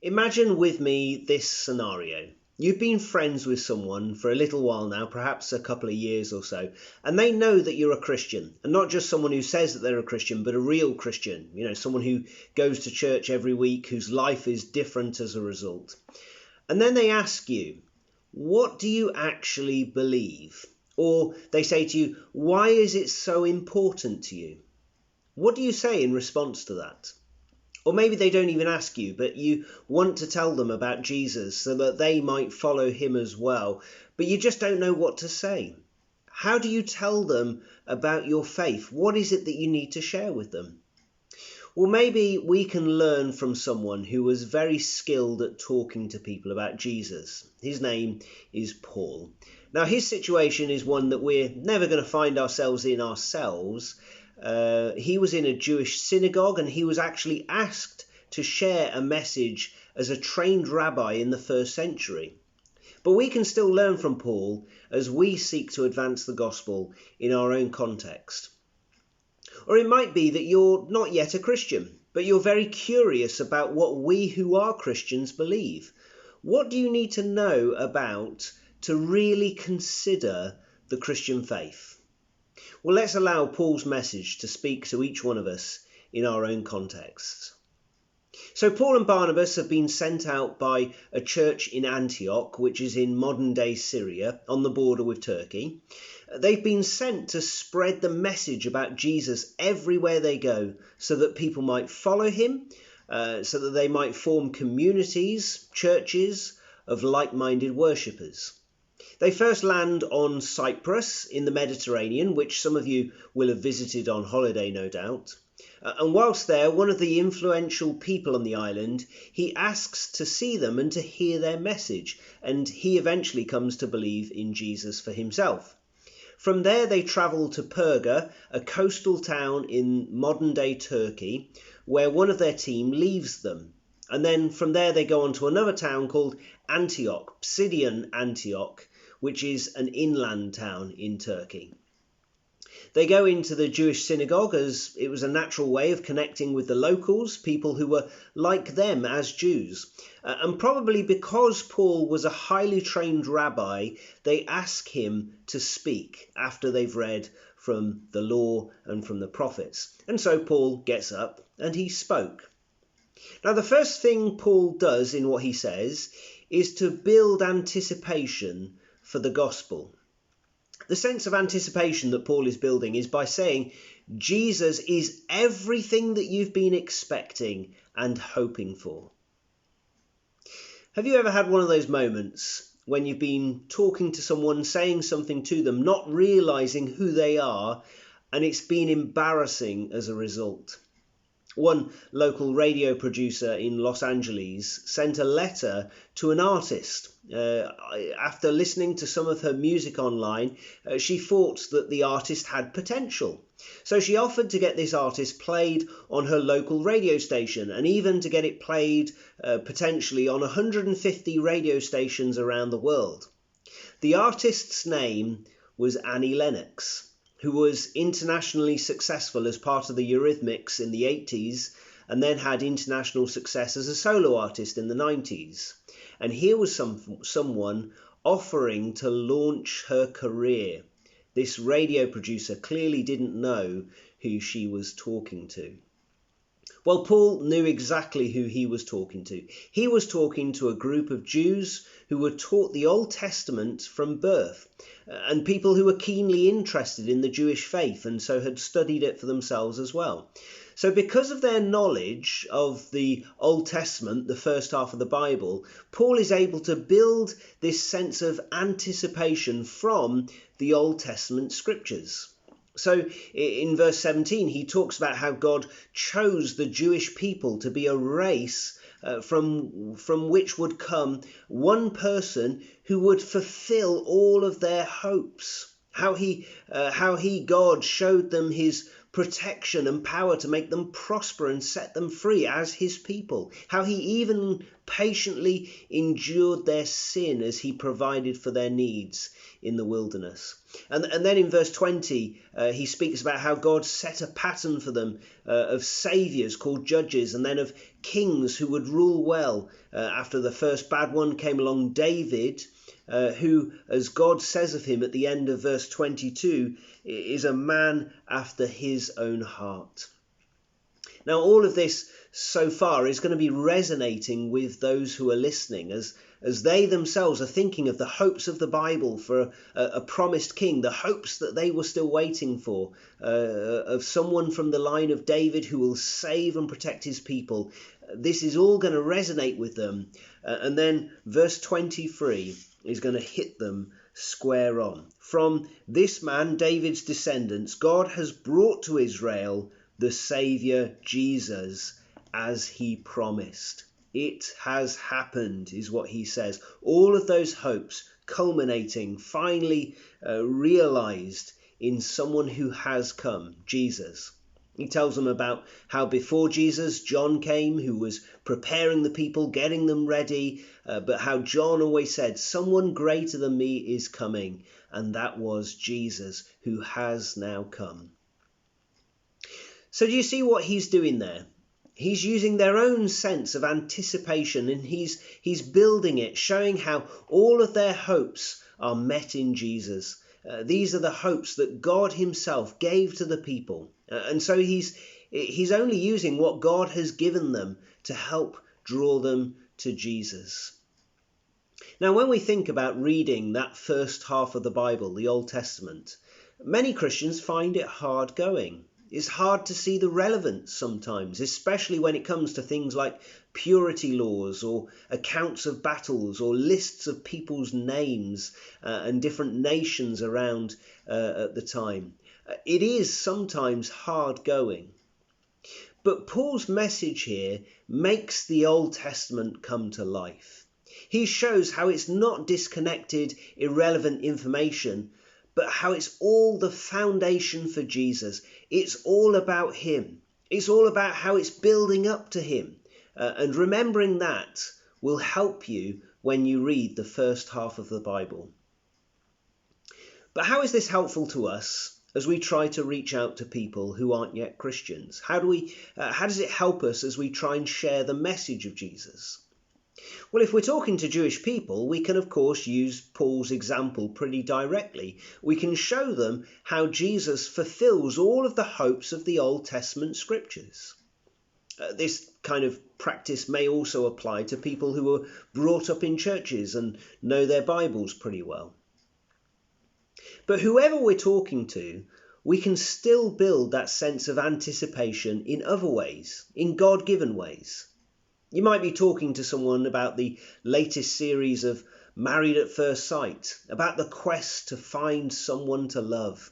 Imagine with me this scenario. You've been friends with someone for a little while now, perhaps a couple of years or so, and they know that you're a Christian, and not just someone who says that they're a Christian, but a real Christian, someone who goes to church every week, whose life is different as a result. And then they ask you, what do you actually believe? Or they say to you, why is it so important to you? What do you say in response to that? Or maybe they don't even ask you, but you want to tell them about Jesus so that they might follow him as well, but you just don't know what to say. How do you tell them about your faith? What is it that you need to share with them? Well, maybe we can learn from someone who was very skilled at talking to people about Jesus. His name is Paul. Now, his situation is one that we're never going to find ourselves in ourselves. He was in a Jewish synagogue, and he was actually asked to share a message as a trained rabbi in the first century. But we can still learn from Paul as we seek to advance the gospel in our own context. Or it might be that you're not yet a Christian, but you're very curious about what we who are Christians believe. What do you need to know about to really consider the Christian faith? Well, let's allow Paul's message to speak to each one of us in our own contexts. So Paul and Barnabas have been sent out by a church in Antioch, which is in modern-day Syria, on the border with Turkey. They've been sent to spread the message about Jesus everywhere they go so that people might follow him, so that they might form communities, churches of like-minded worshippers. They first land on Cyprus in the Mediterranean, which some of you will have visited on holiday, no doubt. And whilst there, one of the influential people on the island, he asks to see them and to hear their message, and he eventually comes to believe in Jesus for himself. From there they travel to Perga, a coastal town in modern-day Turkey, where one of their team leaves them. And then from there they go on to another town called Antioch, Pisidian Antioch, which is an inland town in Turkey. They go into the Jewish synagogue as it was a natural way of connecting with the locals, people who were like them as Jews. And probably because Paul was a highly trained rabbi, they ask him to speak after they've read from the law and from the prophets. And so Paul gets up and he spoke. Now, the first thing Paul does in what he says is to build anticipation for the gospel. The sense of anticipation that Paul is building is by saying Jesus is everything that you've been expecting and hoping for. Have you ever had one of those moments when you've been talking to someone, saying something to them, not realizing who they are, and it's been embarrassing as a result? One local radio producer in Los Angeles sent a letter to an artist. After listening to some of her music online, she thought that the artist had potential. So she offered to get this artist played on her local radio station, and even to get it played potentially on 150 radio stations around the world. The artist's name was Annie Lennox, who was internationally successful as part of the Eurythmics in the 80s, and then had international success as a solo artist in the 90s. And here was someone offering to launch her career. This radio producer clearly didn't know who she was talking to. Well, Paul knew exactly who he was talking to. He was talking to a group of Jews who were taught the Old Testament from birth, and people who were keenly interested in the Jewish faith and so had studied it for themselves as well. So because of their knowledge of the Old Testament, the first half of the Bible, Paul is able to build this sense of anticipation from the Old Testament scriptures. So in verse 17, he talks about how God chose the Jewish people to be a race from which would come one person who would fulfill all of their hopes. How he, God, showed them his protection and power to make them prosper and set them free as his people, how he even patiently endured their sin as he provided for their needs in the wilderness. And then in verse 20, he speaks about how God set a pattern for them of saviours called judges, and then of kings who would rule well. After the first bad one came along David, who, as God says of him at the end of verse 22, is a man after his own heart. Now, all of this so far is going to be resonating with those who are listening as they themselves are thinking of the hopes of the Bible for a promised king, the hopes that they were still waiting for, of someone from the line of David who will save and protect his people. This is all going to resonate with them. And then verse 23 is going to hit them square on. From this man, David's descendants, God has brought to Israel the Saviour Jesus, as he promised. It has happened, is what he says. All of those hopes culminating, finally realized in someone who has come, Jesus. He tells them about how before Jesus, John came, who was preparing the people, getting them ready, but how John always said, someone greater than me is coming, and that was Jesus, who has now come. So do you see what he's doing there? He's using their own sense of anticipation, and he's building it, showing how all of their hopes are met in Jesus. These are the hopes that God himself gave to the people. And so he's only using what God has given them to help draw them to Jesus. Now, when we think about reading that first half of the Bible, the Old Testament, many Christians find it hard going. It's hard to see the relevance sometimes, especially when it comes to things like purity laws or accounts of battles or lists of people's names and different nations around at the time. It is sometimes hard going. But Paul's message here makes the Old Testament come to life. He shows how it's not disconnected, irrelevant information, but how it's all the foundation for Jesus. It's all about him. It's all about how it's building up to him. And remembering that will help you when you read the first half of the Bible. But how is this helpful to us as we try to reach out to people who aren't yet Christians? How does it help us as we try and share the message of Jesus? Well, if we're talking to Jewish people, we can, of course, use Paul's example pretty directly. We can show them how Jesus fulfills all of the hopes of the Old Testament scriptures. This kind of practice may also apply to people who are brought up in churches and know their Bibles pretty well. But whoever we're talking to, we can still build that sense of anticipation in other ways, in God-given ways. You might be talking to someone about the latest series of Married at First Sight, about the quest to find someone to love.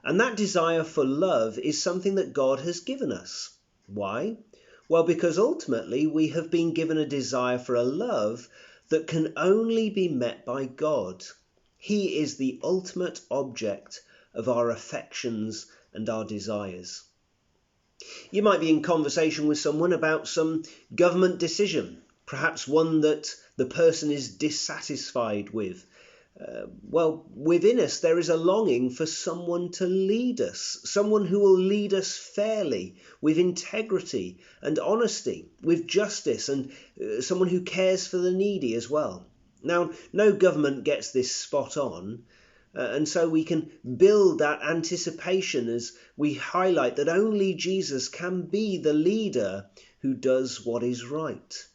And that desire for love is something that God has given us. Why? Well, because ultimately we have been given a desire for a love that can only be met by God. He is the ultimate object of our affections and our desires. You might be in conversation with someone about some government decision, perhaps one that the person is dissatisfied with. Well, within us there is a longing for someone to lead us, someone who will lead us fairly, with integrity and honesty, with justice, and someone who cares for the needy as well. Now, no government gets this spot on, and so we can build that anticipation as we highlight that only Jesus can be the leader who does what is right.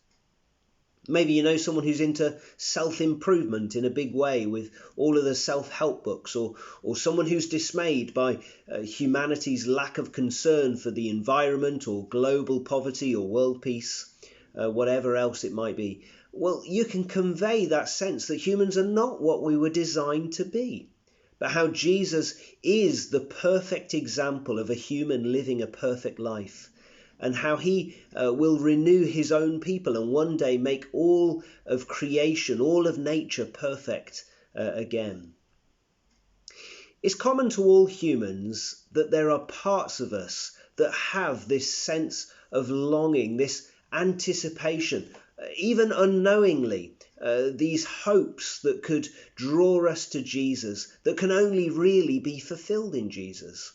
Maybe you know someone who's into self-improvement in a big way with all of the self-help books, or someone who's dismayed by humanity's lack of concern for the environment or global poverty or world peace, whatever else it might be. Well, you can convey that sense that humans are not what we were designed to be, but how Jesus is the perfect example of a human living a perfect life, and how he will renew his own people and one day make all of creation, all of nature perfect again. It's common to all humans that there are parts of us that have this sense of longing, this anticipation, even unknowingly, these hopes that could draw us to Jesus, that can only really be fulfilled in Jesus.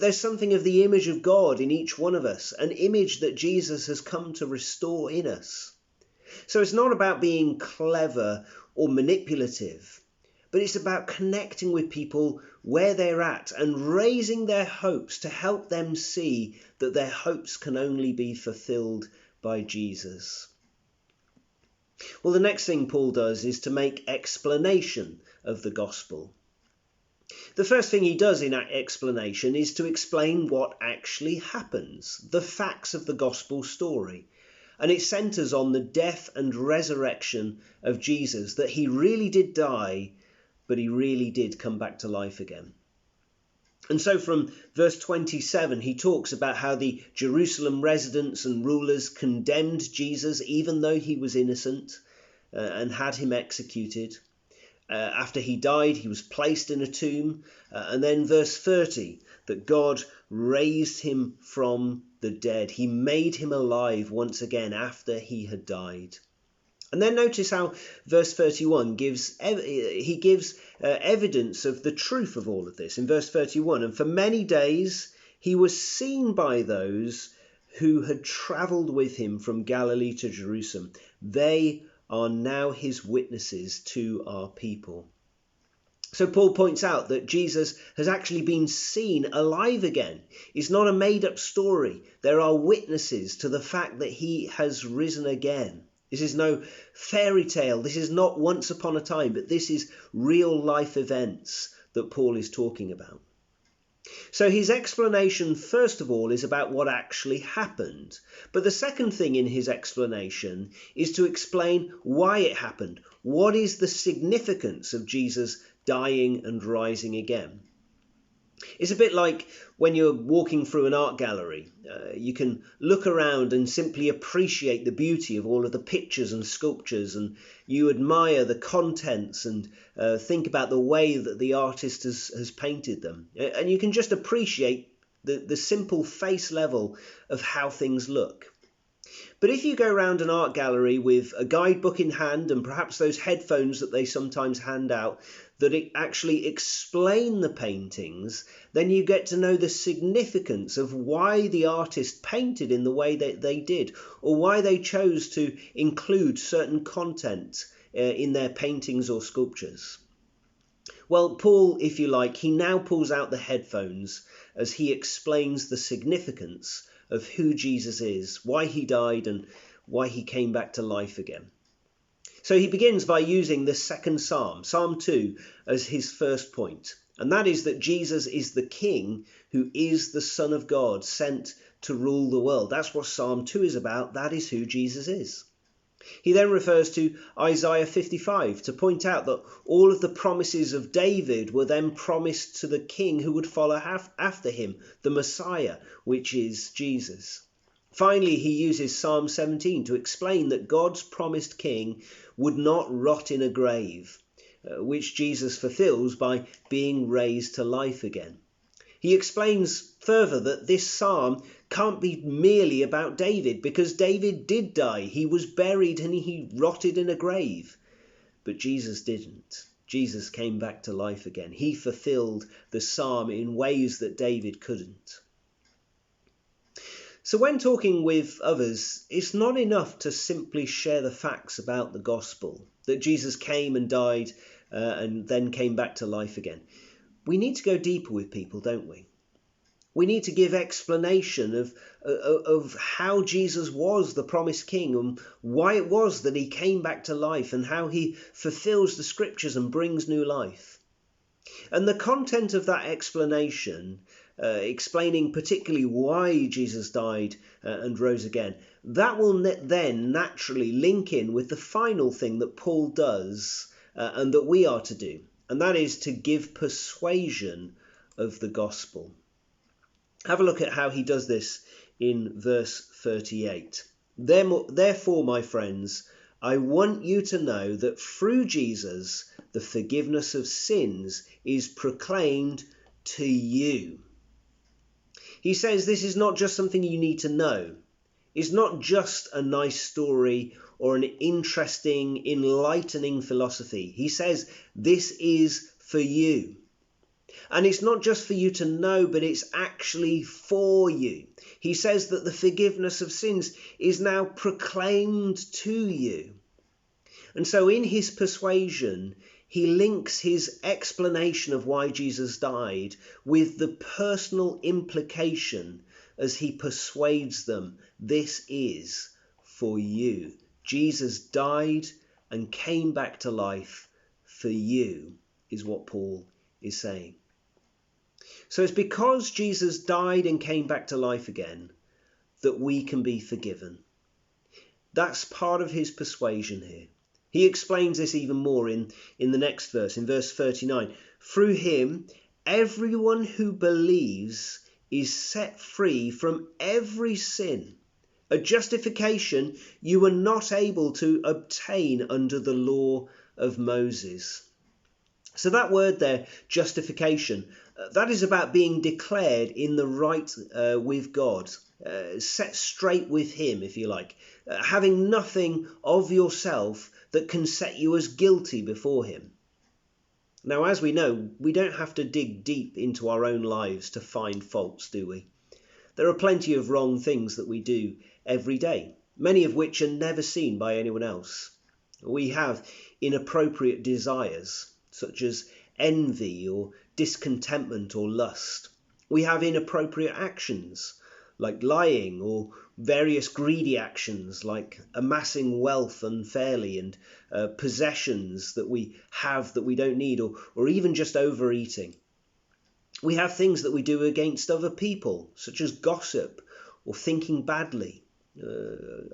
There's something of the image of God in each one of us, an image that Jesus has come to restore in us. So it's not about being clever or manipulative, but it's about connecting with people where they're at and raising their hopes to help them see that their hopes can only be fulfilled by Jesus. Well, the next thing Paul does is to make explanation of the gospel. The first thing he does in that explanation is to explain what actually happens, the facts of the gospel story. And it centres on the death and resurrection of Jesus, that he really did die, but he really did come back to life again. And so from verse 27, he talks about how the Jerusalem residents and rulers condemned Jesus even though he was innocent and had him executed. After he died, he was placed in a tomb. And then verse 30, that God raised him from the dead. He made him alive once again after he had died. And then notice how verse 31 gives evidence of the truth of all of this. In verse 31, and for many days he was seen by those who had travelled with him from Galilee to Jerusalem. They are now his witnesses to our people. So Paul points out that Jesus has actually been seen alive again. It's not a made-up story. There are witnesses to the fact that he has risen again. This is no fairy tale. This is not once upon a time, but this is real life events that Paul is talking about. So his explanation, first of all, is about what actually happened. But the second thing in his explanation is to explain why it happened. What is the significance of Jesus dying and rising again? It's a bit like when you're walking through an art gallery. You can look around and simply appreciate the beauty of all of the pictures and sculptures, and you admire the contents and think about the way that the artist has painted them. And you can just appreciate the simple face level of how things look. But if you go around an art gallery with a guidebook in hand and perhaps those headphones that they sometimes hand out that actually explain the paintings, then you get to know the significance of why the artist painted in the way that they did, or why they chose to include certain content in their paintings or sculptures. Well, Paul, if you like, he now pulls out the headphones as he explains the significance of who Jesus is, why he died and why he came back to life again. So he begins by using the second Psalm, Psalm 2, as his first point. And that is that Jesus is the King who is the Son of God sent to rule the world. That's what Psalm 2 is about. That is who Jesus is. He then refers to Isaiah 55 to point out that all of the promises of David were then promised to the king who would follow after him, the Messiah, which is Jesus. Finally, he uses Psalm 17 to explain that God's promised king would not rot in a grave, which Jesus fulfills by being raised to life again. He explains further that this psalm can't be merely about David, because David did die. He was buried and he rotted in a grave. But Jesus didn't. Jesus came back to life again. He fulfilled the psalm in ways that David couldn't. So when talking with others, it's not enough to simply share the facts about the gospel, that Jesus came and died and then came back to life again. We need to go deeper with people, don't we? We need to give explanation of how Jesus was the promised king and why it was that he came back to life and how he fulfills the scriptures and brings new life. And the content of that explanation, explaining particularly why Jesus died and rose again, that will then naturally link in with the final thing that Paul does and that we are to do. And that is to give persuasion of the gospel. Have a look at how he does this in verse 38. Therefore, my friends, I want you to know that through Jesus, the forgiveness of sins is proclaimed to you. He says this is not just something you need to know. It's not just a nice story or an interesting, enlightening philosophy. He says this is for you. And it's not just for you to know, but it's actually for you. He says that the forgiveness of sins is now proclaimed to you. And so in his persuasion, he links his explanation of why Jesus died with the personal implication as he persuades them, this is for you. Jesus died and came back to life for you, is what Paul is saying. So it's because Jesus died and came back to life again that we can be forgiven. That's part of his persuasion here. He explains this even more in the next verse, in verse 39. Through him, everyone who believes is set free from every sin, a justification you were not able to obtain under the law of Moses. So that word there, justification, that is about being declared in the right with God, set straight with him, if you like, having nothing of yourself that can set you as guilty before him. Now, as we know, we don't have to dig deep into our own lives to find faults, do we? There are plenty of wrong things that we do every day, many of which are never seen by anyone else. We have inappropriate desires, such as envy or discontentment or lust. We have inappropriate actions, like lying, or various greedy actions, like amassing wealth unfairly, and possessions that we have that we don't need, or even just overeating. We have things that we do against other people, such as gossip, or thinking badly,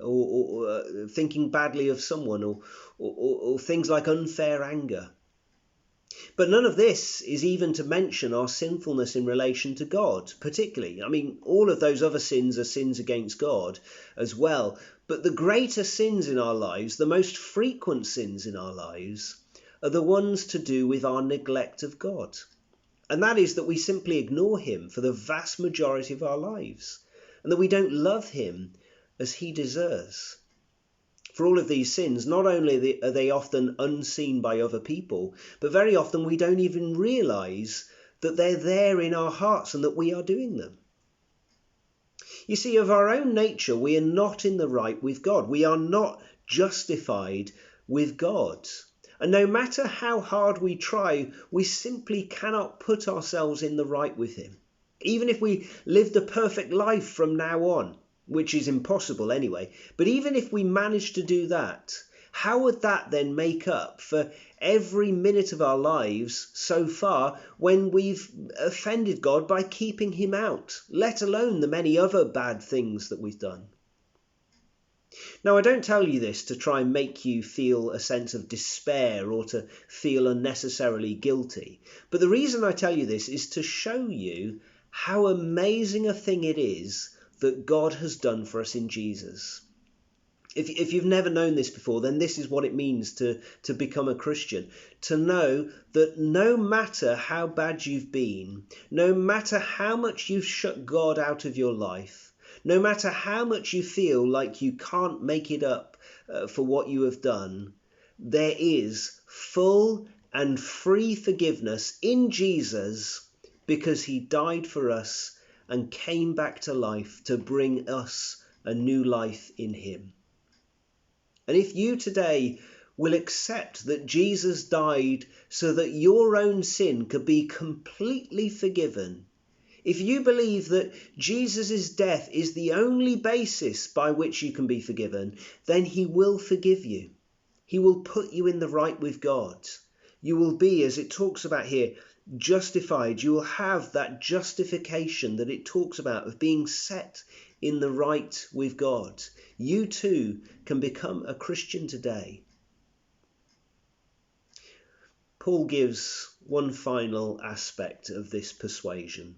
or thinking badly of someone, or things like unfair anger. But none of this is even to mention our sinfulness in relation to God, particularly. I mean, all of those other sins are sins against God as well. But the greater sins in our lives, the most frequent sins in our lives, are the ones to do with our neglect of God. And that is that we simply ignore him for the vast majority of our lives, and that we don't love him as he deserves. For all of these sins, not only are they often unseen by other people, but very often we don't even realise that they're there in our hearts and that we are doing them. You see, of our own nature, we are not in the right with God. We are not justified with God. And no matter how hard we try, we simply cannot put ourselves in the right with him. Even if we lived a perfect life from now on, which is impossible anyway. But even if we managed to do that, how would that then make up for every minute of our lives so far when we've offended God by keeping him out, let alone the many other bad things that we've done? Now, I don't tell you this to try and make you feel a sense of despair or to feel unnecessarily guilty. But the reason I tell you this is to show you how amazing a thing it is that God has done for us in Jesus. If you've never known this before, then this is what it means to become a Christian. To know that no matter how bad you've been, no matter how much you've shut God out of your life, no matter how much you feel like you can't make it up for what you have done, there is full and free forgiveness in Jesus because he died for us and came back to life to bring us a new life in him. And if you today will accept that Jesus died so that your own sin could be completely forgiven, if you believe that Jesus' death is the only basis by which you can be forgiven, then he will forgive you. He will put you in the right with God. You will be, as it talks about here, justified. You will have that justification that it talks about of being set in the right with God. You too can become a Christian today. Paul gives one final aspect of this persuasion,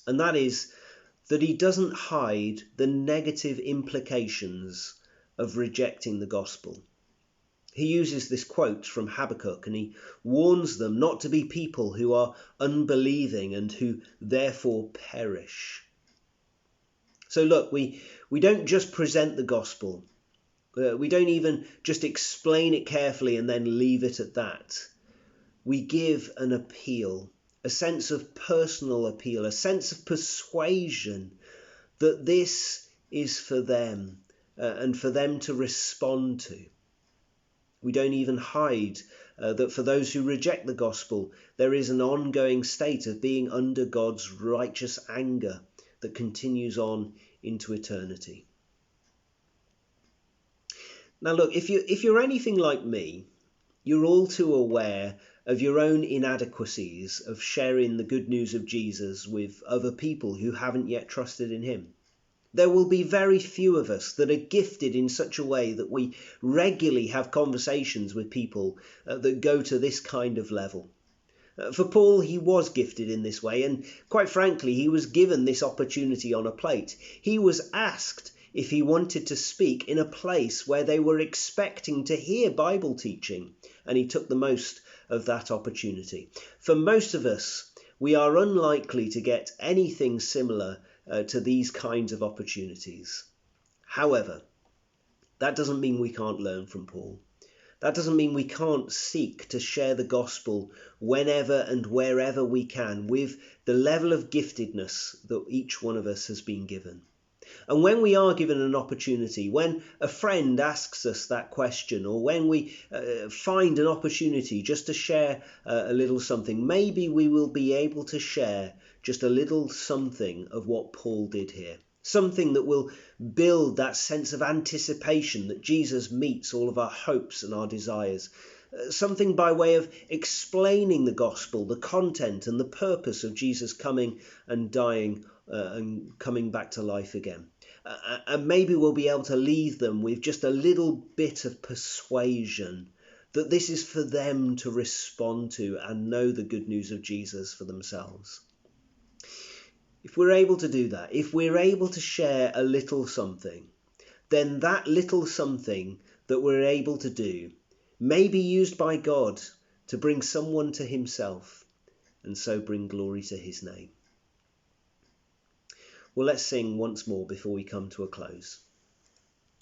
and that is that he doesn't hide the negative implications of rejecting the gospel. He uses this quote from Habakkuk and he warns them not to be people who are unbelieving and who therefore perish. So look, we don't just present the gospel. We don't even just explain it carefully and then leave it at that. We give an appeal, a sense of personal appeal, a sense of persuasion that this is for them and for them to respond to. We don't even hide that for those who reject the gospel, there is an ongoing state of being under God's righteous anger that continues on into eternity. Now look, if you're anything like me, you're all too aware of your own inadequacies of sharing the good news of Jesus with other people who haven't yet trusted in him. There will be very few of us that are gifted in such a way that we regularly have conversations with people that go to this kind of level. For Paul, he was gifted in this way, and quite frankly, he was given this opportunity on a plate. He was asked if he wanted to speak in a place where they were expecting to hear Bible teaching, and he took the most of that opportunity. For most of us, we are unlikely to get anything similar to these kinds of opportunities. However, that doesn't mean we can't learn from Paul. That doesn't mean we can't seek to share the gospel whenever and wherever we can with the level of giftedness that each one of us has been given. And when we are given an opportunity, when a friend asks us that question, or when we find an opportunity just to share a little something, maybe we will be able to share just a little something of what Paul did here. Something that will build that sense of anticipation that Jesus meets all of our hopes and our desires. Something by way of explaining the gospel, the content and the purpose of Jesus coming and dying and coming back to life again. And maybe we'll be able to leave them with just a little bit of persuasion that this is for them to respond to and know the good news of Jesus for themselves. If we're able to do that, if we're able to share a little something, then that little something that we're able to do may be used by God to bring someone to himself and so bring glory to his name. Well, let's sing once more before we come to a close.